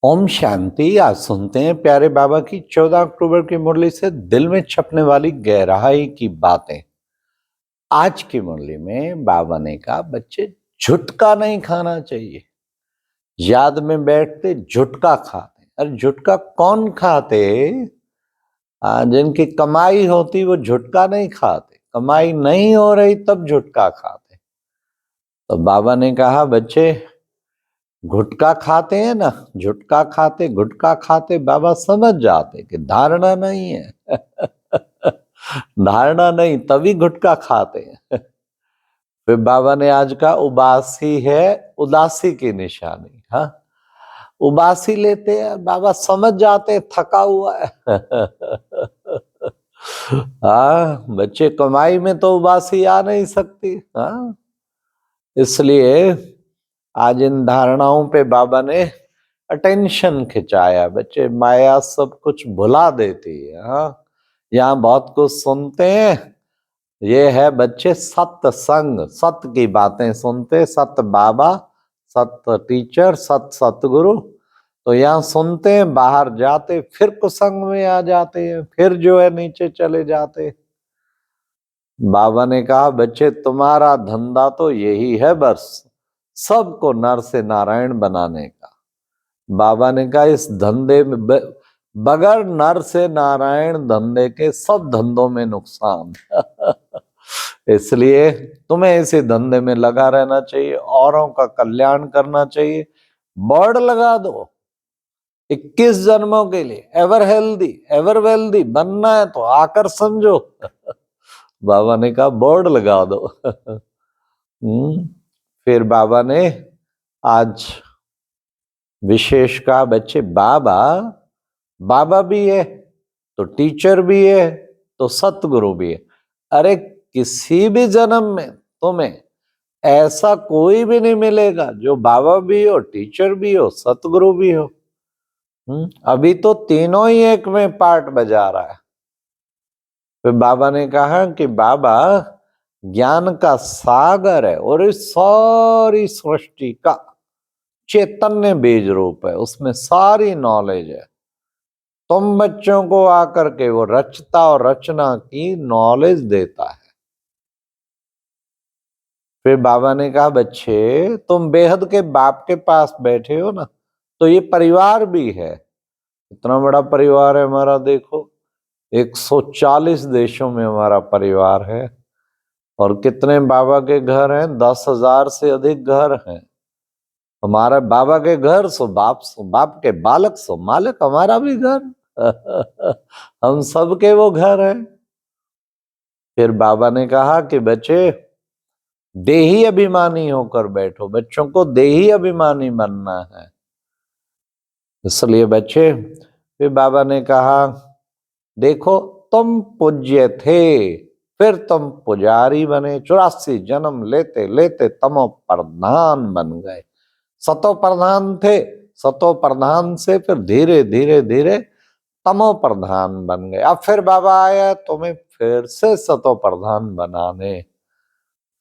ओम शांति। आज सुनते हैं प्यारे बाबा की 14 अक्टूबर की मुरली से दिल में छपने वाली गहराई की बातें। आज की मुरली में बाबा ने कहा बच्चे झुटका नहीं खाना चाहिए। याद में बैठते झुटका खाते। अरे झुटका कौन खाते? जिनकी कमाई होती वो झुटका नहीं खाते। कमाई नहीं हो रही तब झुटका खाते। तो बाबा ने कहा बच्चे गुटखा खाते हैं ना, झुटका खाते गुटखा खाते, बाबा समझ जाते कि धारणा नहीं है। धारणा नहीं तभी गुटखा खाते हैं। फिर बाबा ने आज कहा उबासी है उदासी की निशानी। हाँ, उबासी लेते हैं, बाबा समझ जाते थका हुआ है। हाँ, बच्चे कमाई में तो उबासी आ नहीं सकती। हाँ, इसलिए आज इन धारणाओं पे बाबा ने अटेंशन खिंचाया। बच्चे माया सब कुछ भुला देती है। हाँ, यहाँ बहुत कुछ सुनते हैं। ये है बच्चे सत्संग, सत्य की बातें सुनते, सत्य बाबा, सत्य टीचर, सत्य सतगुरु। तो यहाँ सुनते हैं, बाहर जाते फिर कुसंग में आ जाते हैं, फिर जो है नीचे चले जाते। बाबा ने कहा बच्चे तुम्हारा धंधा तो यही है बस, सबको नर से नारायण बनाने का। बाबा ने कहा इस धंधे में बगैर नर से नारायण धंधे के सब धंधों में नुकसान। इसलिए तुम्हें इसी धंधे में लगा रहना चाहिए, औरों का कल्याण करना चाहिए। बोर्ड लगा दो 21 जन्मों के लिए, एवर हेल्दी एवर वेल्दी बनना है तो आकर समझो। बाबा ने कहा बोर्ड लगा दो। फिर बाबा ने आज विशेष कहा बच्चे बाबा बाबा भी है तो टीचर भी है तो सतगुरु भी है। अरे किसी भी जन्म में तुम्हें ऐसा कोई भी नहीं मिलेगा जो बाबा भी हो, टीचर भी हो, सतगुरु भी हो। अभी तो तीनों ही एक में पार्ट बजा रहा है। फिर बाबा ने कहा कि बाबा ज्ञान का सागर है और इस सारी सृष्टि का चैतन्य बीज रूप है, उसमें सारी नॉलेज है। तुम बच्चों को आकर के वो रचता और रचना की नॉलेज देता है। फिर बाबा ने कहा बच्चे तुम बेहद के बाप के पास बैठे हो ना, तो ये परिवार भी है। इतना बड़ा परिवार है हमारा, देखो 140 देशों में हमारा परिवार है। और कितने बाबा के घर हैं? 10,000 से अधिक घर हैं। हमारा बाबा के घर सो बाप के बालक सो मालिक, हमारा भी घर। हम सबके वो घर हैं। फिर बाबा ने कहा कि बच्चे देही अभिमानी होकर बैठो, बच्चों को देही अभिमानी बनना है। इसलिए बच्चे, फिर बाबा ने कहा देखो तुम पूज्य थे, फिर तुम पुजारी बने, 84 जन्म लेते लेते तमो प्रधान बन गए। सतो प्रधान थे, सतो प्रधान से फिर धीरे धीरे धीरे तमो प्रधान बन गए। अब फिर बाबा आया तुम्हें फिर से सतो प्रधान बनाने,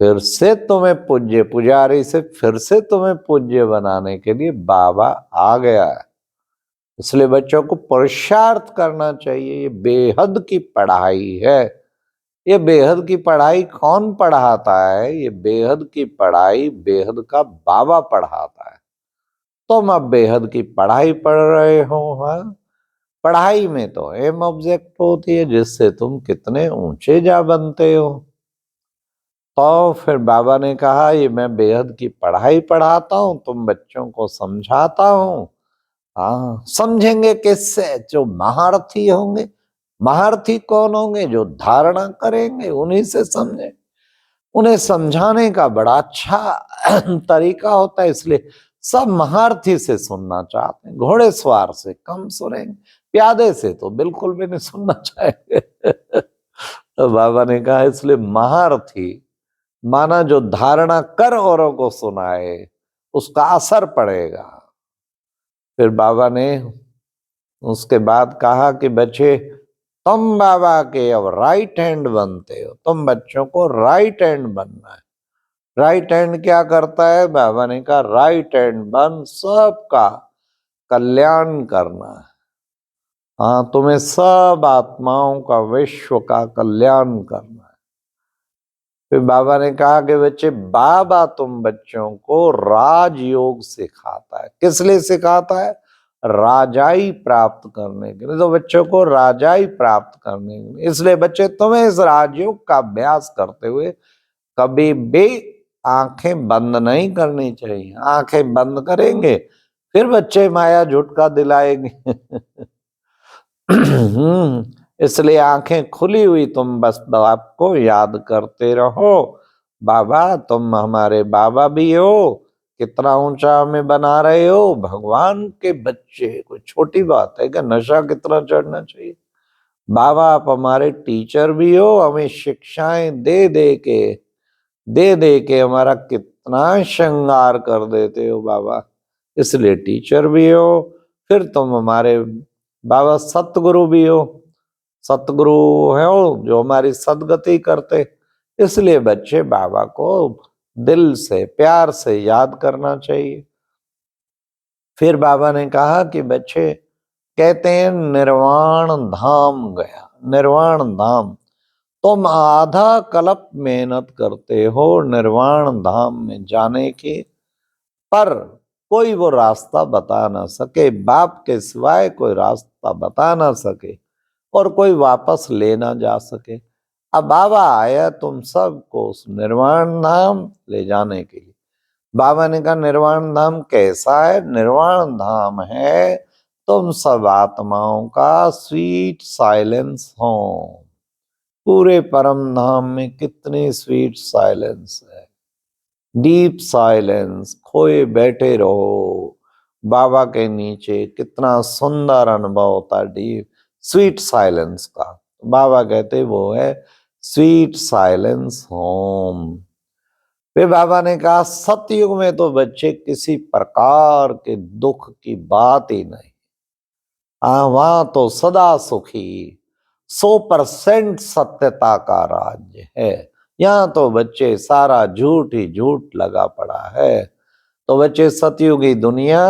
फिर से तुम्हें पूज्य पुजारी से फिर से तुम्हें पूज्य बनाने के लिए बाबा आ गया है। इसलिए बच्चों को पुरुषार्थ करना चाहिए। ये बेहद की पढ़ाई है। ये बेहद की पढ़ाई कौन पढ़ाता है? ये बेहद की पढ़ाई बेहद का बाबा पढ़ाता है। तुम अब बेहद की पढ़ाई पढ़ रहे हो। हाँ, पढ़ाई में तो एम ऑब्जेक्ट होती है जिससे तुम कितने ऊंचे जा बनते हो। तो फिर बाबा ने कहा ये मैं बेहद की पढ़ाई पढ़ाता हूँ, तुम बच्चों को समझाता हूँ। हाँ, समझेंगे किससे? जो महारथी होंगे। महारथी कौन होंगे? जो धारणा करेंगे, उन्हीं से समझे। उन्हें समझाने का बड़ा अच्छा तरीका होता है, इसलिए सब महारथी से सुनना चाहते हैं। घोड़ेसवार से कम सुनेंगे, प्यादे से तो बिल्कुल भी नहीं सुनना चाहेंगे। तो बाबा ने कहा इसलिए महारथी माना जो धारणा कर औरों को सुनाए, उसका असर पड़ेगा। फिर बाबा ने उसके बाद कहा कि बच्चे तुम बाबा के अब राइट हैंड बनते हो, तुम बच्चों को राइट हैंड बनना है। राइट हैंड क्या करता है? बाबा ने कहा राइट हैंड बन सबका कल्याण करना है। हाँ, तुम्हें सब आत्माओं का, विश्व का कल्याण करना है। फिर बाबा ने कहा कि बच्चे, बाबा तुम बच्चों को राजयोग सिखाता है। किस लिए सिखाता है? राजाई प्राप्त करने के लिए। तो बच्चों को राजाई प्राप्त करने के लिए, इसलिए बच्चे तुम्हें इस राजयोग का अभ्यास करते हुए कभी भी आंखें बंद नहीं करनी चाहिए। आंखें बंद करेंगे फिर बच्चे माया झुटका दिलाएंगे। इसलिए आंखें खुली हुई तुम बस बाप को याद करते रहो। बाबा तुम हमारे बाबा भी हो, कितना ऊंचा हमें बना रहे हो। भगवान के बच्चे, कोई छोटी बात है क्या? नशा कितना चढ़ना चाहिए। बाबा आप हमारे टीचर भी हो, हमें शिक्षाएं दे दे के हमारा कितना श्रृंगार कर देते हो बाबा, इसलिए टीचर भी हो। फिर तुम हमारे बाबा सतगुरु भी हो, सतगुरु हो जो हमारी सदगति करते। इसलिए बच्चे बाबा को दिल से प्यार से याद करना चाहिए। फिर बाबा ने कहा कि बच्चे, कहते हैं निर्वाण धाम गया। निर्वाण धाम, तुम आधा कल्प मेहनत करते हो निर्वाण धाम में जाने की, पर कोई वो रास्ता बता ना सके। बाप के सिवाय कोई रास्ता बता ना सके और कोई वापस ले ना जा सके। अब बाबा आया तुम सबको उस निर्वाण धाम ले जाने के लिए। बाबा ने कहा निर्वाण धाम कैसा है? निर्वाण धाम है तुम सब आत्माओं का स्वीट साइलेंस हो। पूरे परम धाम में कितनी स्वीट साइलेंस है, डीप साइलेंस। खोए बैठे रहो बाबा के नीचे, कितना सुंदर अनुभव होता डीप स्वीट साइलेंस का। बाबा कहते वो है स्वीट साइलेंस होम। फिर बाबा ने कहा सतयुग में तो बच्चे किसी प्रकार के दुख की बात ही नहीं। वहां तो सदा सुखी 100% सत्यता का राज्य है। यहाँ तो बच्चे सारा झूठ ही झूठ लगा पड़ा है। तो बच्चे सतयुगी दुनिया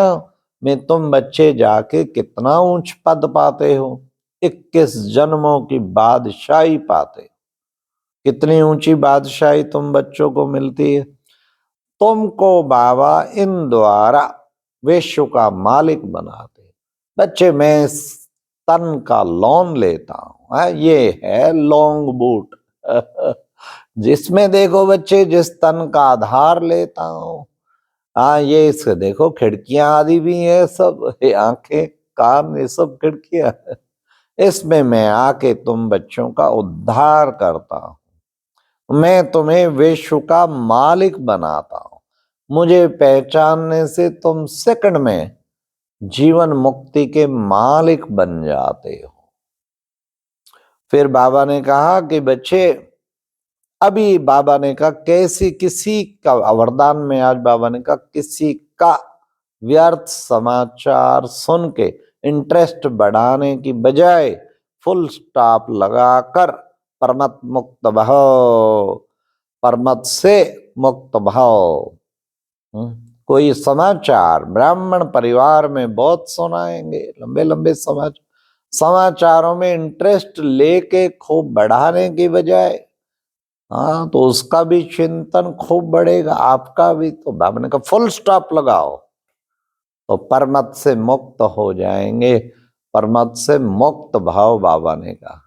में तुम बच्चे जाके कितना ऊंच पद पाते हो, 21 जन्मों की बादशाही पाते। कितनी ऊंची बादशाही तुम बच्चों को मिलती है। तुमको बाबा इन द्वारा विश्व का मालिक बनाते। बच्चे मैं तन का लोन लेता हूं, ये है लॉन्ग बूट। जिसमें देखो बच्चे जिस तन का आधार लेता हूं, ये इसके देखो खिड़कियां आदि भी है, सब ये आंखें कान ये सब खिड़कियां है। इसमें मैं आके तुम बच्चों का उद्धार करता हूं। मैं तुम्हें विश्व का मालिक बनाता हूं। मुझे पहचानने से तुम सेकंड में जीवन मुक्ति के मालिक बन जाते हो। फिर बाबा ने कहा कि बच्चे, अभी बाबा ने कहा कैसी किसी का वरदान में, आज बाबा ने कहा किसी का व्यर्थ समाचार सुन के इंटरेस्ट बढ़ाने की बजाय फुल स्टॉप लगाकर परमत मुक्त भाव, परमत से मुक्त भाव। कोई समाचार ब्राह्मण परिवार में बहुत सुनाएंगे, लंबे लंबे समाचारों में इंटरेस्ट लेके खूब बढ़ाने की बजाय, हाँ तो उसका भी चिंतन खूब बढ़ेगा, आपका भी। तो बाबा ने कहा फुल स्टॉप लगाओ, तो परमत से मुक्त हो जाएंगे। परमत से मुक्त भाव बाबा ने कहा।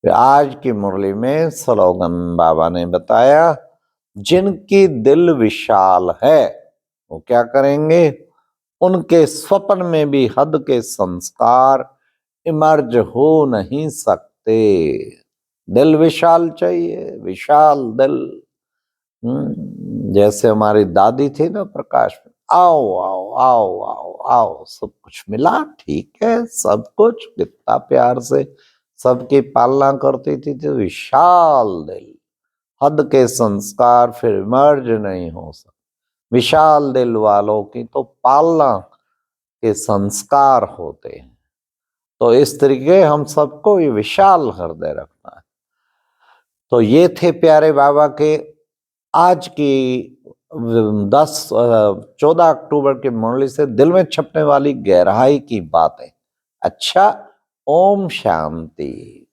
आज की मुरली में स्लोगन बाबा ने बताया, जिनकी दिल विशाल है वो क्या करेंगे? उनके स्वप्न में भी हद के संस्कार इमर्ज हो नहीं सकते। दिल विशाल चाहिए, विशाल दिल। जैसे हमारी दादी थी ना प्रकाश में, आओ आओ आओ आओ आओ, सब कुछ मिला, ठीक है, सब कुछ कितना प्यार से सबकी पालना करती थी। तो विशाल दिल, हद के संस्कार फिर मर्ज नहीं हो सकते। विशाल दिल वालों की तो पालना के संस्कार होते हैं। तो इस तरीके हम सबको ये विशाल हृदय रखना है। तो ये थे प्यारे बाबा के आज की 14 अक्टूबर की मुरली से दिल में छपने वाली गहराई की बातें। अच्छा, ओम शांति।